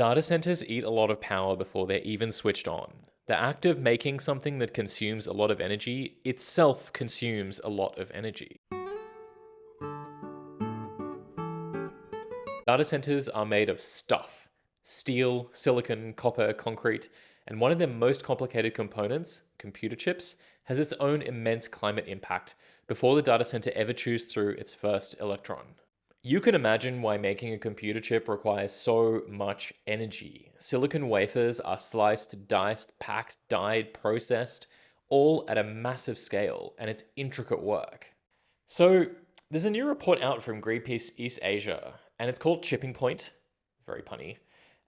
Data centers eat a lot of power before they're even switched on. The act of making something that consumes a lot of energy itself consumes a lot of energy. Data centers are made of stuff: steel, silicon, copper, concrete, and one of their most complicated components, computer chips, has its own immense climate impact before the data center ever chews through its first electron. You can imagine why making a computer chip requires so much energy. Silicon wafers are sliced, diced, packed, dyed, processed, all at a massive scale, and it's intricate work. So, there's a new report out from Greenpeace East Asia, and it's called Chipping Point, very punny,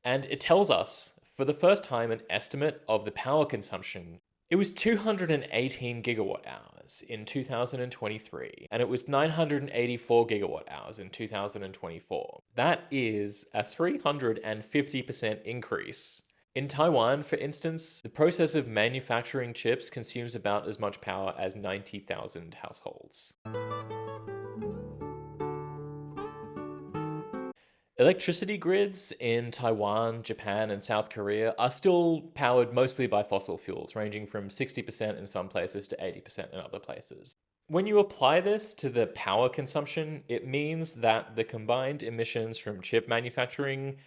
and it tells us, for the first time, an estimate of the power consumption. It was 218 gigawatt hours in 2023, and it was 984 gigawatt hours in 2024. That is a 350% increase. In Taiwan, for instance, the process of manufacturing chips consumes about as much power as 90,000 households. Electricity grids in Taiwan, Japan, and South Korea are still powered mostly by fossil fuels, ranging from 60% in some places to 80% in other places. When you apply this to the power consumption, it means that the combined emissions from chip manufacturing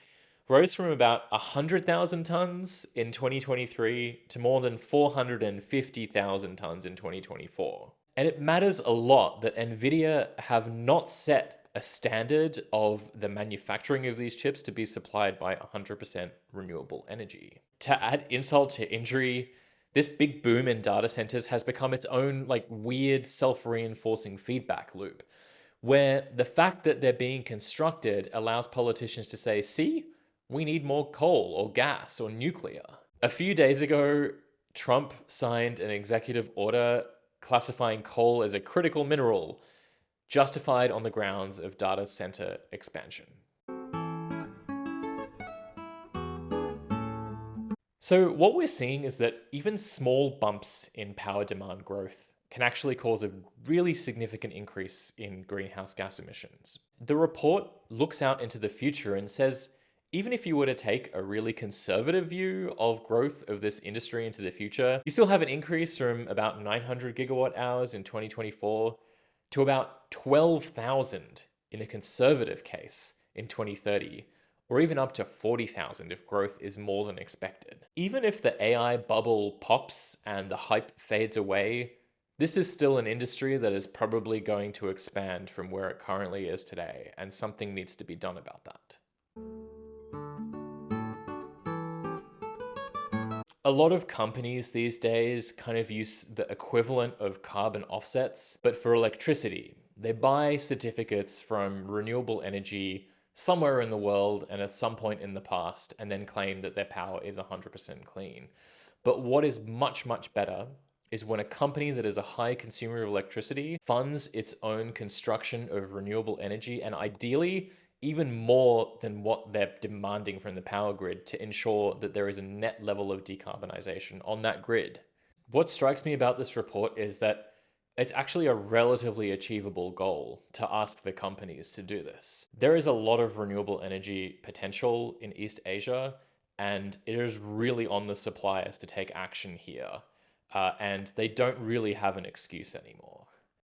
rose from about 100,000 tons in 2023 to more than 450,000 tons in 2024. And it matters a lot that NVIDIA have not set a standard of the manufacturing of these chips to be supplied by 100% renewable energy. To add insult to injury, this big boom in data centers has become its own weird self-reinforcing feedback loop, where the fact that they're being constructed allows politicians to say, see, we need more coal or gas or nuclear. A few days ago, Trump signed an executive order classifying coal as a critical mineral, justified on the grounds of data center expansion. So what we're seeing is that even small bumps in power demand growth can actually cause a really significant increase in greenhouse gas emissions. The report looks out into the future and says, even if you were to take a really conservative view of growth of this industry into the future, you still have an increase from about 900 gigawatt hours in 2024 to about 12,000 in a conservative case in 2030, or even up to 40,000 if growth is more than expected. Even if the AI bubble pops and the hype fades away, this is still an industry that is probably going to expand from where it currently is today, and something needs to be done about that. A lot of companies these days kind of use the equivalent of carbon offsets, but for electricity. They buy certificates from renewable energy somewhere in the world and at some point in the past, and then claim that their power is 100% clean. But what is much, much better is when a company that is a high consumer of electricity funds its own construction of renewable energy, and ideally even more than what they're demanding from the power grid, to ensure that there is a net level of decarbonization on that grid. What strikes me about this report is that it's actually a relatively achievable goal to ask the companies to do this. There is a lot of renewable energy potential in East Asia, and it is really on the suppliers to take action here. And they don't really have an excuse anymore.